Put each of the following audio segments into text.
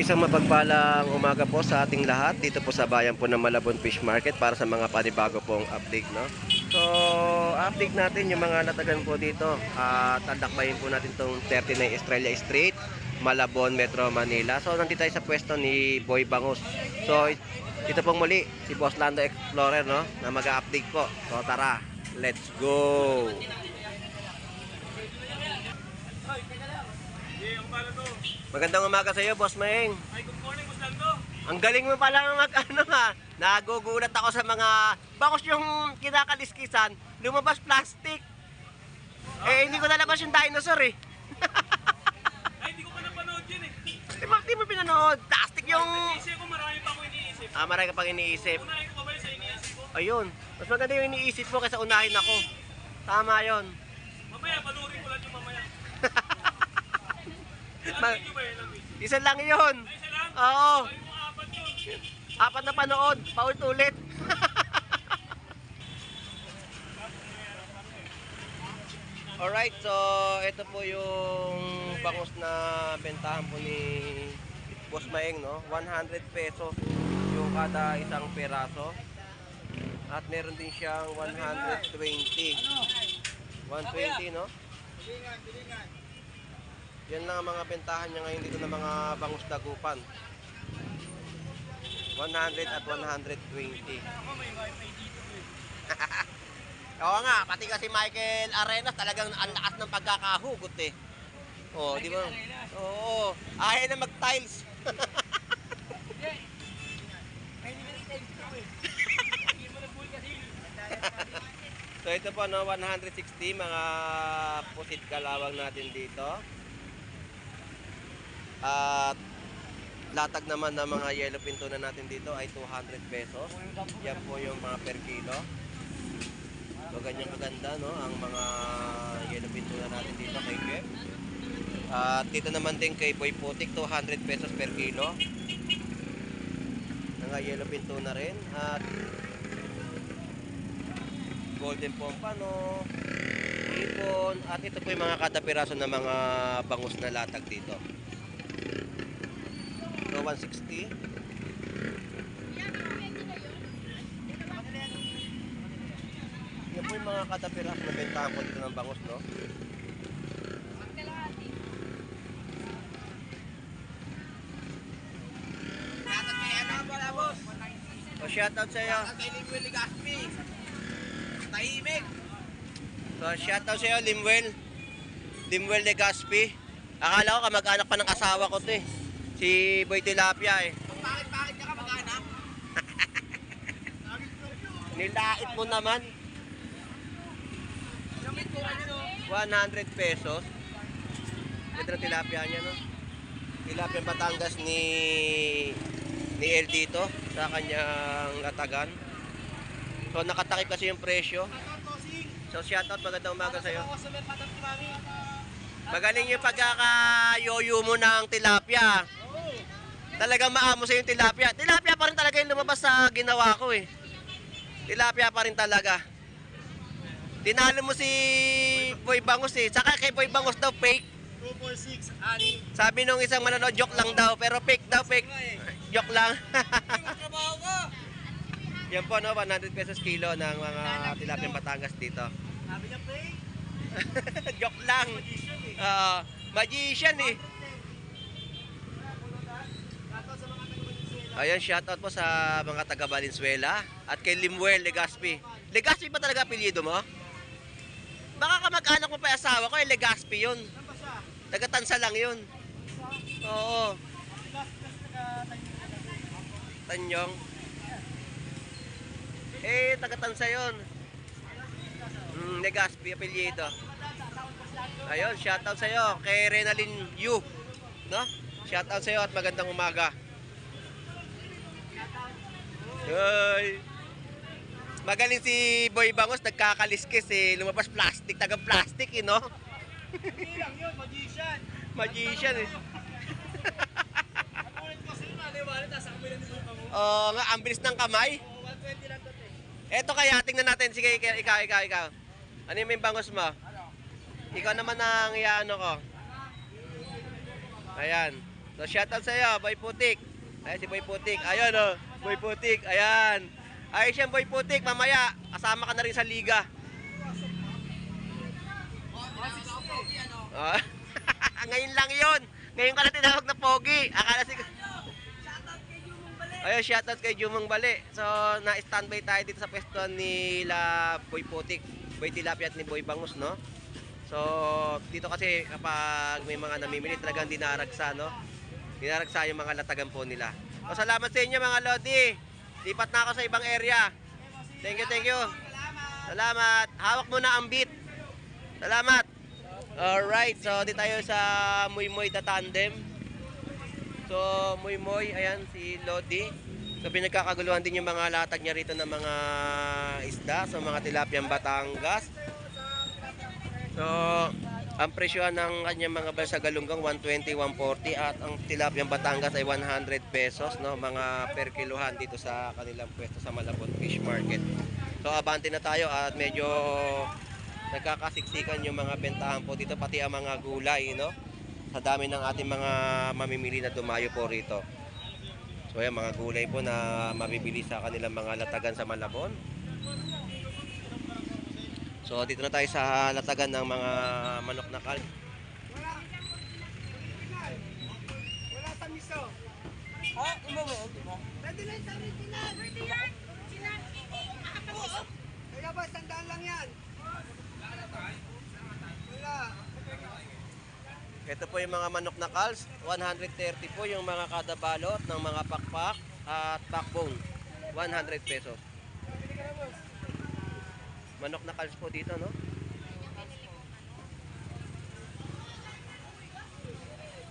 Isang mapagpalang umaga po sa ating lahat dito po sa bayan po ng Malabon Fish Market para sa mga panibago pong update, no? So, update natin yung mga latagan po dito at tandakbayin po natin itong 39 Estrella Street, Malabon, Metro Manila. So, nandito tayo sa pwesto ni Boy Bangus. So, ito pong muli si Boss Lando Explorer, no? Na mag-update po. So, tara, let's go! Magandang umaga sa iyo, Boss Maeng. Ay, good morning, Boss Lando. Ang galing mo pala nagugulat ako sa mga bakos yung kinakaliskisan, lumabas plastic. Hindi ko nalabas yung dinosaur eh. Ay, hindi ko pa napanood yun eh. Di mo pinanood? Plastic yung... Iniisip ko, marami pa ako iniisip. Marami ka pang iniisip. Unahin ko pa ba yun sa iniisip ko? Ayun, mas maganda yung iniisip mo kaysa unahin ako. Tama yun. Mamaya, panurin ko lang yung mamaya. Isa lang yun. Ay, isa lang? Oo. Ay, mo apat yun. Apat na panood, paulit-ulit. Alright, so ito po yung bangus na bentahan po ni Boss Maeng, no? 100 pesos yung kada isang peraso. At meron din siyang 120. 120, no? Yan lang ang mga bentahan niya ngayon dito ng mga bangus dagupan. 100 at 120. Oo nga, pati kasi Michael Arenas talagang ang lakas ng pagkakahugot eh. Oh, di ba? Oo, ayaw na mag-tiles. So ito po, no, 160 mga pusit kalawang natin dito. At latag naman ng mga yellow pinto na natin dito ay 200 pesos. Yan po yung mga per kilo. So ganyan kaganda, no, ang mga yellow pinto na natin dito kay Kev. At dito naman din kay Boy Putik, 200 pesos per kilo. Mga yellow pinto na rin. At golden pompano, ipon, at ito po yung mga kada piraso ng mga bangus na latag dito. So 160. Yan po yung mga kada piraso na bentahan po dito ng bangus, no? So shoutout sa iyo. So shoutout sa iyo, Limwell Legaspi. Akala ko kamag-anak pa ng asawa ko 'to eh. Si Boy Tilapia eh. Bakit ka mag-anak? Nilait mo naman. 100 pesos. Ito na tilapia niya, no? Tilapia Batangas ni El dito sa kanyang latagan. So nakatakip kasi yung presyo. So shoutout, magandang umaga sa iyo. Magaling yung pagkakayoyo mo ng tilapia. Talagang maamo sa yung tilapia. Tilapia pa rin talaga yung lumabas sa ginawa ko eh. Tilapia pa rin talaga. Tinalo mo si Boy Bangus eh. Saka kay Boy Bangus daw fake. 246, ani. Sabi nung isang manonood, joke lang daw. Pero fake daw, fake. Joke lang. Trabaho ko. Yan po, no, 100 pesos kilo ng mga tilapia Batangas dito. Sabi niya, fake. Joke lang. Magician eh. Ayan, shoutout po sa mga taga Valenzuela at kay Limwell Legaspi. Legaspi pa talaga apelyido mo? Baka kamag-anak mo pa yung asawa ko, Legaspi yun. Taga-Tansa lang yun. Oo. Tanyong. Taga-Tansa yun. Legaspi apelyido. Ayun, shoutout sa iyo kay Renalyn Yu, no? Shoutout sa iyo at magandang umaga. Hoy. Magaling si Boy Bangus, nagkakaliskis eh, lumabas plastic, taga-plastic eh, no? Hindi lang yun, magician. Magician eh. Ang ulit kasi yun, maliwanit, nasa kamay lang din mo. Oo nga, ang bilis ng kamay. 120 lang to eh. Eto kaya, tingnan natin. Sige, ikaw. Ano yung may bangos mo? Ikaw naman ang iyaano ko. Ayan. So, shoutout sa'yo, Boy Putik. Ayan si Boy Putik. Ayan oh, Boy Putik. Ayan. Ayos yan, Boy Putik. Mamaya, kasama ka na rin sa liga. Ah, ngayon lang yon. Ngayon ka na tinawag na pogi. Akala siguro. Ayun, shoutout kay Jumong Bali. So, na-standby tayo dito sa pwesto nila Boy Putik, Boy Tilapia at ni Boy Bangus, no? So, dito kasi kapag may mga namimili, talagang dinaragsa, no? Dinaragsa yung mga latagan po nila. So, salamat sa inyo mga Lodi. Lipat na ako sa ibang area. Thank you. Salamat. Hawak mo na ang beat. Salamat. Alright, so dito tayo sa Muy Muy the Tandem. So, Muy Muy, ayan si Lodi. So, pinagkakaguluhan din yung mga latag niya rito ng mga isda. So, mga tilapiyang Batangas. So, ang presyo ng kanyang mga balsa galunggong 120, 140 at ang tilapiyang Batangas ay 100 pesos, no? Mga per kilohan dito sa kanilang pwesto sa Malabon Fish Market. So, abante na tayo at medyo nagkakasiksikan yung mga bentahan po dito, pati ang mga gulay, no? Sa dami ng ating mga mamimili na dumayo po rito. So ayan, mga gulay po na mabibili sa kanilang mga latagan sa Malabon. So dito na tayo sa latagan ng mga manok na kal. Wala sa miso. Ah, umuwi, di ba? Pwede na sa original. Kaya ba, sandaan lang yan. Wala. Ito po yung mga manok na kals, 130 po yung mga kada balot ng mga pakpak at backbone, 100 pesos. Manok na kals po dito, no?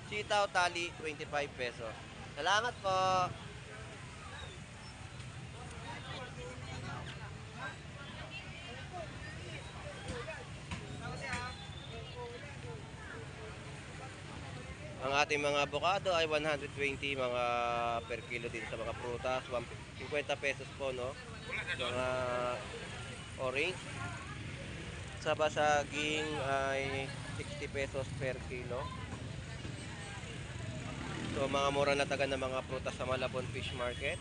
Sitaw tali, 25 pesos. Salamat po. Ang ating mga avocado ay 120 mga per kilo dito sa mga prutas, 50 pesos po, no? Mga orange. Sa basaging ay 60 pesos per kilo. So mga mura na taga ng mga prutas sa Malabon Fish Market.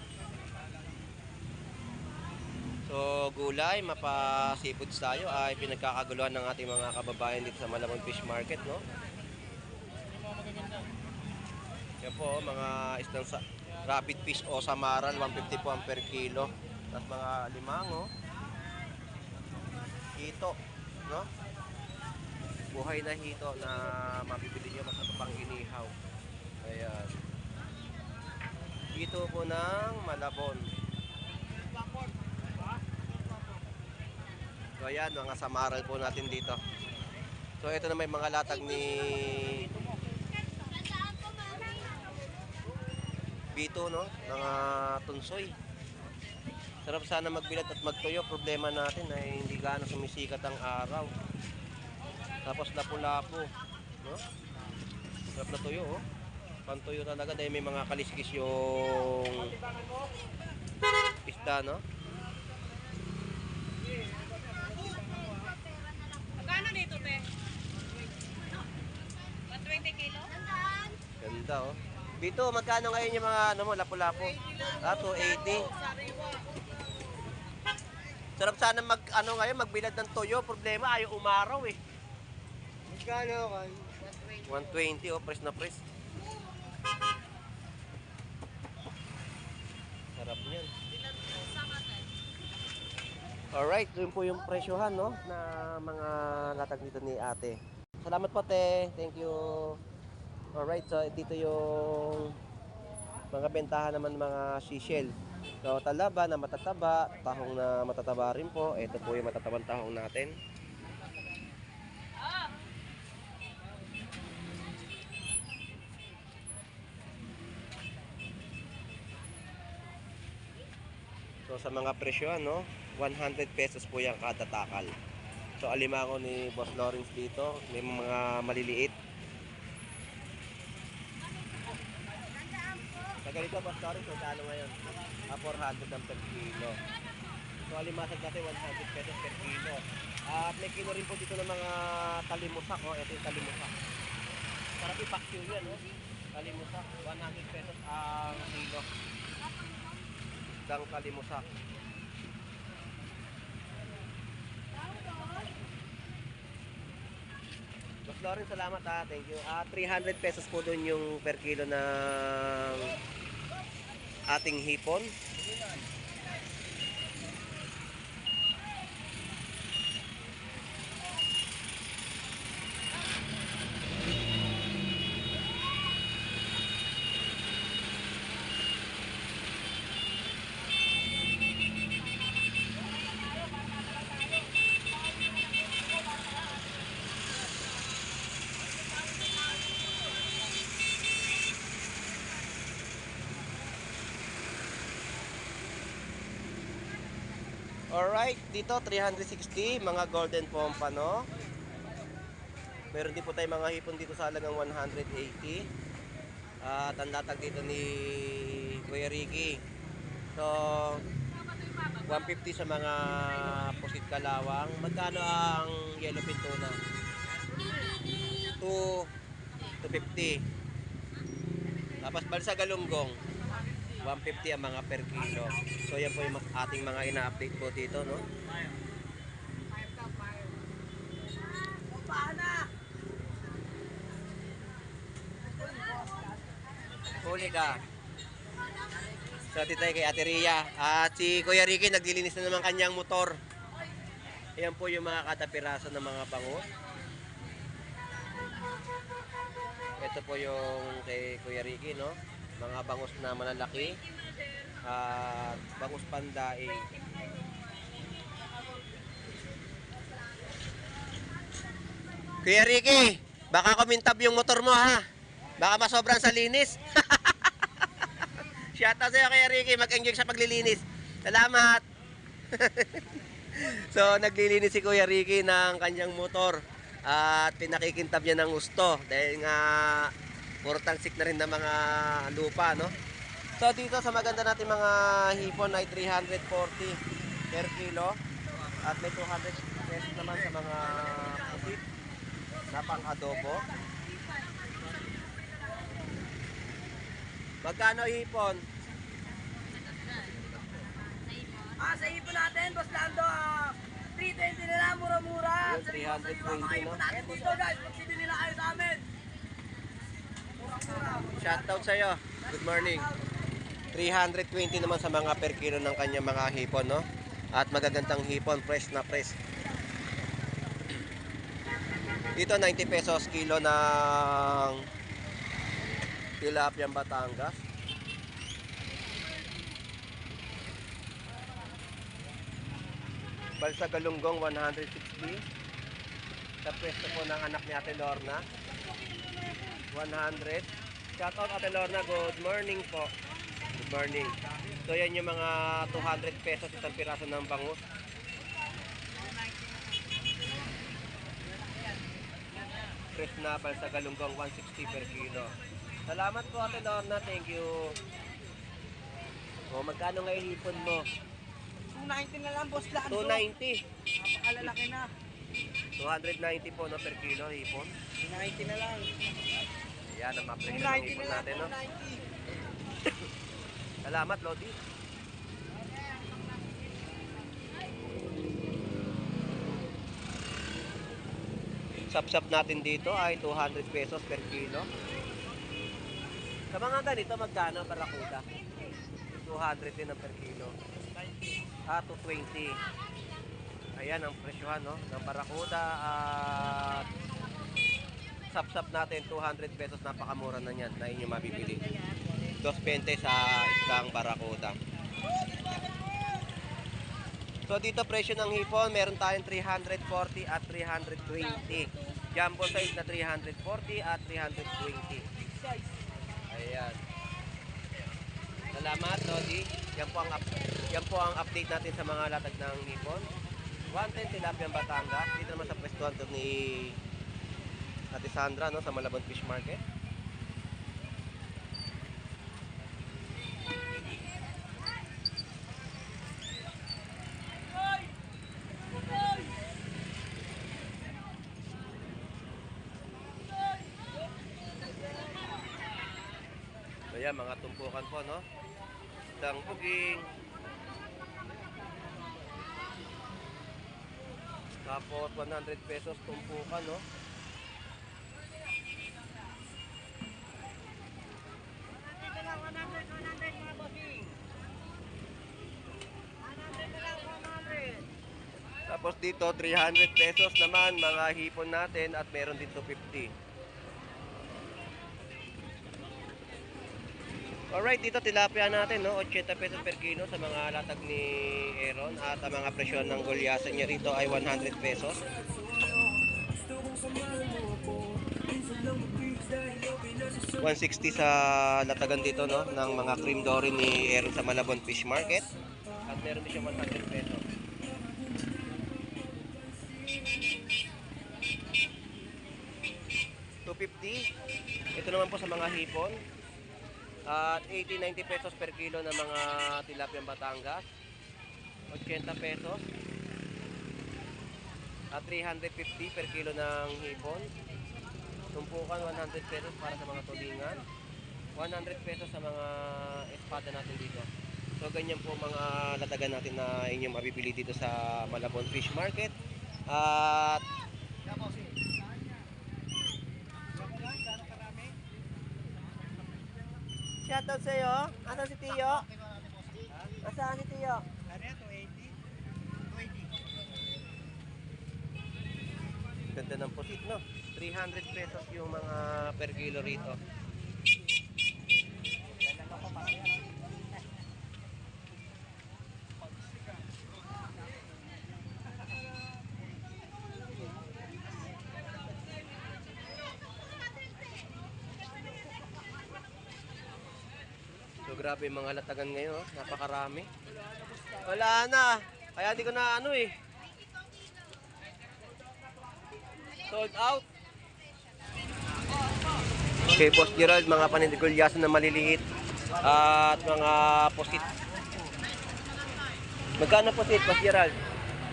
So gulay, mapa-seafoods tayo ay pinagkakaguluhan ng ating mga kababayan dito sa Malabon Fish Market, no? Yan po, mga isdang rapid fish o samaran, 150 po ang per kilo. At mga limango, hito, no? Buhay na hito na mabibili nyo sa pang inihaw. Ayan. Hito po ng Malabon. So ayan, mga samaral po natin dito. So ito na may mga latag ni Bito, no? Mga tunsoy. Sarap sana magbilad at magtuyo. Problema natin ay hindi gaano sumisikat ang araw. Tapos lapu-lapo, no? Sarap na tuyo, oh. Pantuyo talaga dahil may mga kaliskis yung isda, no? Magkano dito, te? 120 kilo? Ganda, oh. Bito, magkano ngayon yung mga ano mo, lapu-lapo? Ah, 280. Sarap sana magbilad ng toyo. Problema, ayaw umaraw eh. Magkano kan? 120, oh, press na press. Sarap niyan. Alright, yun po yung presyohan, no? Na mga latag dito ni ate. Salamat po, te. Thank you. Alright, so dito yung mga bentahan naman mga seashell. So talaba na matataba, tahong na matataba rin po. Ito po yung matatabang tahong natin. So sa mga presyo, no, 100 pesos po yung kada takal. So alimango ni Boss Lawrence dito, may mga maliliit. Sa ganito, Boss Lawrence, magkano ngayon? 400 ang per kilo. So alimasag natin 100 pesos per kilo. At may kilo rin po dito ng mga talimusak. Oh. Ito yung talimusak. Sarap ipaksiw yan. Oh. Talimusak. 100 pesos ang kilo. Dang talimusak. Boss Lauren, salamat ha. Thank you. 300 pesos po doon yung per kilo ng ating hipon. Alright, dito 360, mga golden pompano. Meron din po tayong mga hipon dito sa halagang 180. At ang latag dito ni Kuya Ricky. So, 150 sa mga pusit kalawang. Magkano ang yellowfin tuna? 250. Tapos balsa galunggong, 150 ang mga per kilo. So yan po yung ating mga ina-update po dito, no? Huli ka. So dito tayo kay Ate Rhea. At si Kuya Ricky naglilinis na naman kanyang motor. Ayan po yung mga katapiraso ng mga bangus. Ito po yung kay Kuya Ricky, no? Mga bangus na malalaki. Bangus pandaing. Kuya Ricky, baka kumintab yung motor mo ha. Baka masobran sa linis. Shoutout sa'yo Kuya Ricky, mag-enjoy sa paglilinis. Salamat. So naglilinis si Kuya Ricky ng kanyang motor. At pinakikintab niya ng gusto. Dahil nga puro talsik na rin ng mga lupa, no? So dito sa maganda natin mga hipon ay 340 per kilo. At may 200 pesos naman sa mga pusit na pang adobo. Magkano hipon? Sa hipon natin, Boss Lando, 320 na lang, mura-mura. Yun, 320, no? At dito guys, magsibili na kayo sa amin. Shoutout sa'yo. Good morning. 320 naman sa mga per kilo ng kanyang mga hipon, no? At magagandang hipon, fresh na fresh. Dito 90 pesos kilo ng tilapia Batangas. Balsa galunggong 160. Sa pwesto po ng anak ni Ate Lorna 100. Shoutout Ate Lorna, good morning po. Good morning. So yan yung mga 200 pesos isang piraso ng bangus. Fresh na balsa galunggong 160 per kilo. Salamat po Ate Lorna, thank you. O magkano ngayon hipon mo? 290 na lang, Boss Lando. 290. Napakalalaki na. 290 po no per kilo hipon. 290 na lang. Ayan ang mga presyo ng hipon natin, no? 290. Salamat Lodi. Sap-sap natin dito ay 200 pesos per kilo. Sa mga ganito magkano barakuda? 200 din ang per kilo. 220. Ayan ang presyohan, no, ng barakuda. At sap-sap natin 200 pesos, napakamura na yan na inyo mabibili. 220 sa isang barakuda. So dito presyo ng hipon, meron tayong 340 at 320. Jumbo size na 340 at 320. Ayan. Salamat, Lodi. Yan po ang update natin sa mga latag ng hipon. 110 tilapia Batangas. Dito naman sa pwestuhan to ni Ate Sandra, no, sa Malabon Fish Market. Ayan, mga tumpukan po, no? Isang puging. Tapos 100 pesos tumpukan, no? Tapos dito 300 pesos naman mga hipon natin at meron dito 50. Alright, dito tilapia natin, no? 80 pesos per kilo sa mga latag ni Aaron at ang mga presyon ng gulyasan niya rito ay 100 pesos. 160 sa latagan dito, no, ng mga cream dory ni Aaron sa Malabon Fish Market. At meron din siya 100 pesos. $250. Ito naman po sa mga hipon. At 80-90 pesos per kilo ng mga tilapia Batangas. 80 pesos. At 350 per kilo ng hipon. Tumpukan 100 pesos para sa mga tulingan. 100 pesos sa mga espada natin dito. So ganyan po mga latagan natin na inyong mabibili dito sa Malabon Fish Market. At shoutout sa iyo. Asan si Tiyo? Asan si Tiyo? Ano yan? 280? 280. Ganda ng pusit, no? 300 pesos yung mga per kilo rito. So grabe yung mga latagan ngayon, oh. Napakarami. Wala na. Kaya hindi ko na ano eh. Sold out. Okay, Boss Gerald, mga panindigulyasan na maliliit at mga pusit. Magkano pusit, Boss Gerald?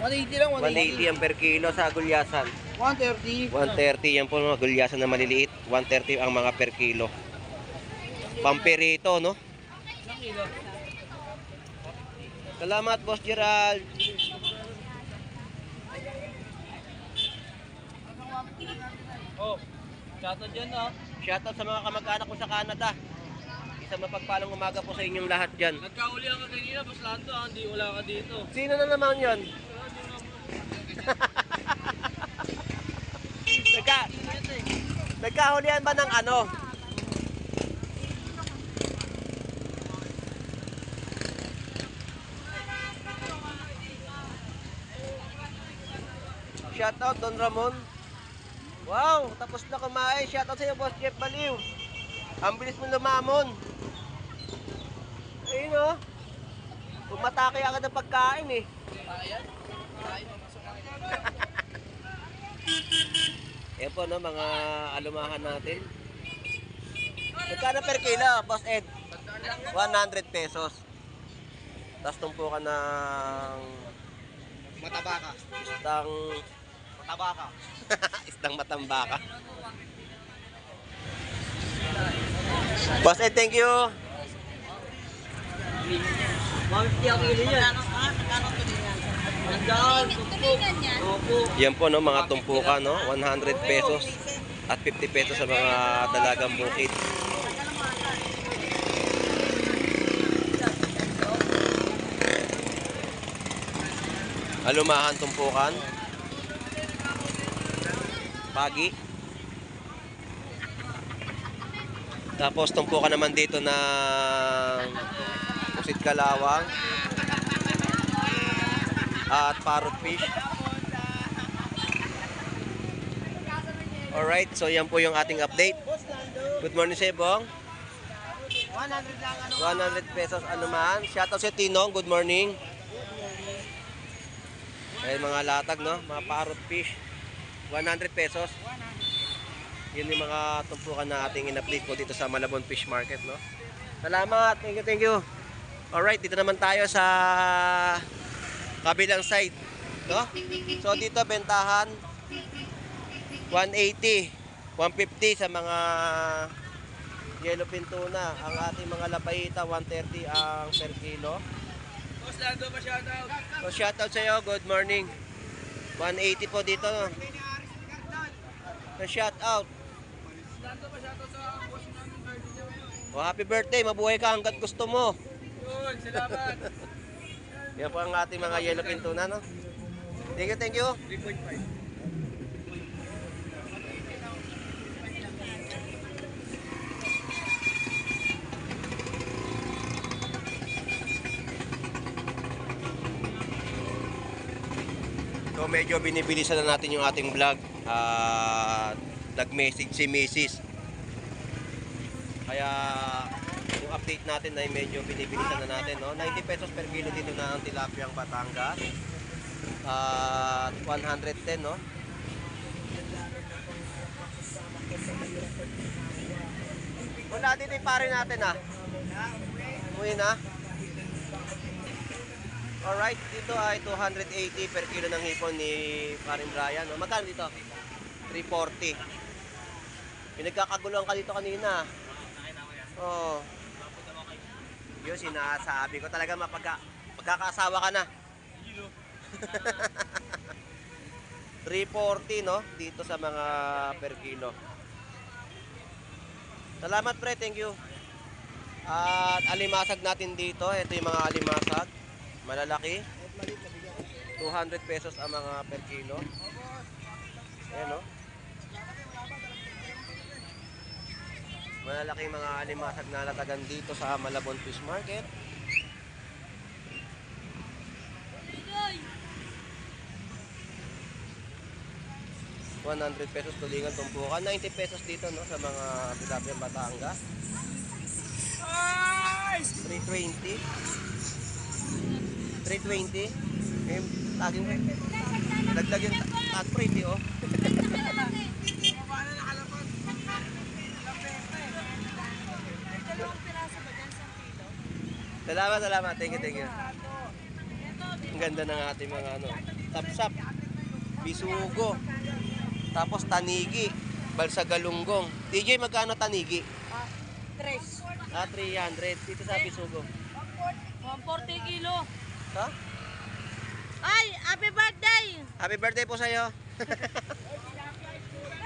180 lang, 180 ang per kilo sa gulyasan. 130. 130 yan po mga gulyasan na maliliit. 130 ang mga per kilo. Pampirito, no? Salamat, Boss Gerald. Oh, shoutout dyan ah. Shoutout sa mga kamag-anak ko sa Canada. Isang mapagpalang umaga po sa inyong lahat dyan. Nagkauli ka kanina, Boss Lando ah. Hindi wala ka dito. Sino na naman yon? Nagkahulihan ba ng ano? Shoutout Don Ramon. Wow, tapos na kumain. Shoutout sa iyo, Boss Jeff Baliw. Ang bilis mo lumamon. Ayun oh. Pumatake agad ng pagkain eh. Yan po, no, mga alumahan natin. Magkano per kilo, Boss Ed? 100 pesos. Tapos tumpukan ng Matabaka. isdang Matabaka. isdang matambaka. Boss Ed, thank you. 150 ang kilo yan. Magkano tulingan? Nandaan, Tulingan yan? Opo. Yan po, no, mga tumpukan, no, 100 pesos at 50 pesos sa mga dalagang bukid. Alumahan tumpukan. Pagi. Tapos tumpukan naman dito ng pusit kalawang at parrot fish. Alright, so yan po yung ating update. Good morning sa Bong. 100 lang ano. 100 pesos anuman. Shoutout sa Tinong, good morning. Ay mga latag, no, mga parrot fish. 100 pesos. Yun yung mga tumpukan na ating in-update po dito sa Malabon Fish Market, no. Salamat, thank you, thank you. Alright, dito naman tayo sa kabilang side, no. So dito bentahan 180, 150 sa mga Yellowfin tuna. Ang ating mga lapahita, 130 ang per kilo. Boss Lando pa shoutout. So shoutout sa iyo, good morning. 180 po dito. So shoutout. Lando pa shoutout sa boss namin birthday niya ngayon. Oh, happy birthday, mabuhay ka hanggat gusto mo. Yun, salamat. Yan po ang ating mga yellowfin tuna, no? Thank you, thank you. 3.5. So medyo binibilisan na natin yung ating vlog. Nag-message si Mrs. Kaya yung update natin ay medyo binibilisan na natin, no? 90 pesos per kilo dito na ang tilapiyang Batangas. 110, no? Wala dito yung pare natin, ah. Umuwi na. Alright, dito ay 280 per kilo ng hipon ni Parin Brian. No? Magkano dito? 340. Pinagkakaguluhan ka dito kanina. Oh. Yun, sinasabi ko talaga magkakaasawa ka na. 340, no? Dito sa mga per kilo. Salamat, pre. Thank you. At alimasag natin dito. Ito yung mga alimasag. Malalaki. 200 pesos ang mga per kilo. Ayan, no? Malalaking mga alimasag na latagan dito sa Malabon Fish Market. ₱100 tulingan tumpukan. 90 pesos dito, no? Sa mga tilapia Batangas. 320. 320. Eh, tagin ko. Dagdag yung tag pretty, oh. Paano nakalapag? Salamat. Thank you. Ang ganda ng ating mga ano, sapsap, bisugo, tapos tanigi, balsagalunggong. DJ, magkano tanigi? 3. 300 dito sa bisugo. 140 kilo. Ha? Ay, happy birthday! Happy birthday po sa iyo.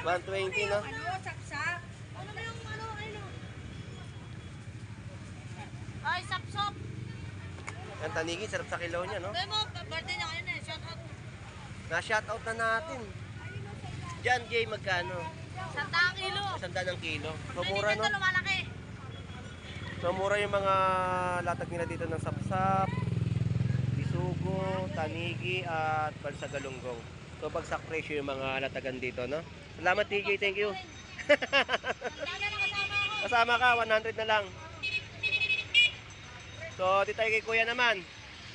120, no? Ano, sapsap? Ano ba yung ano? Ay, sapsap! Ang tanigi, sarap sa kilo niya, no? Kaya mo, birthday niya ngayon eh. Shout out. Na-shoutout na natin. Diyan, Jay, magkano? 100 kilo. 100 ng kilo. So, Hindi mura, no? ganito lumalaki. So, mura yung mga latag nila dito ng sapsap, bisugo, tanigi, at balsagalunggong. So, bagsak presyo yung mga latagan dito, no? Salamat, TJ. Thank you. Kaya na kasama ako. Kasama ka, 100 na lang. So, dito tayo kay Kuya naman.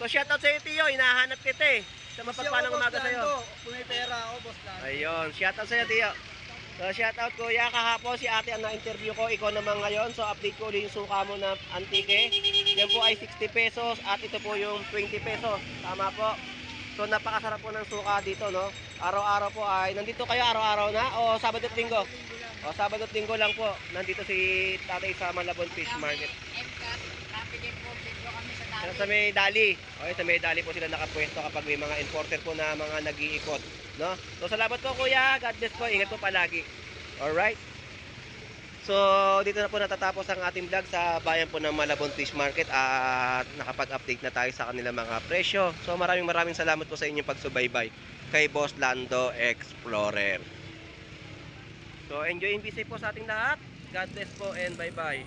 So, shoutout sa iyo, Tiyo. Hinahanap kita eh. Sa mapagpalang umaga sa iyo. Kung may pera ako, boss Lando. Ayun, shoutout sa iyo, Tiyo. So, shoutout Kuya. Kahapon si ate ang na-interview ko. Ikaw naman ngayon. So, update ko ulit yung suka mo na antike. Yan po ay 60 pesos at ito po yung 20 pesos. Tama po. So, napakasarap po ng suka dito, no? Araw-araw po ay, nandito kayo araw-araw na o Sabado at Linggo? O, Sabado at Linggo lang po. Nandito si tatay sa Malabon Fish Market. Sa may dali. Okay, sa may dali po sila nakapwesto kapag may mga importer po na mga nag-iikot, no? So salamat po kuya. God bless po. Ingat po palagi. All right. So dito na po natatapos ang ating vlog sa bayan po ng Malabon Fish Market at nakapag-update na tayo sa kanilang mga presyo. So maraming salamat po sa inyong pagsubaybay kay Boss Lando Explorer. So enjoy and be safe po sa ating lahat. God bless po and bye-bye.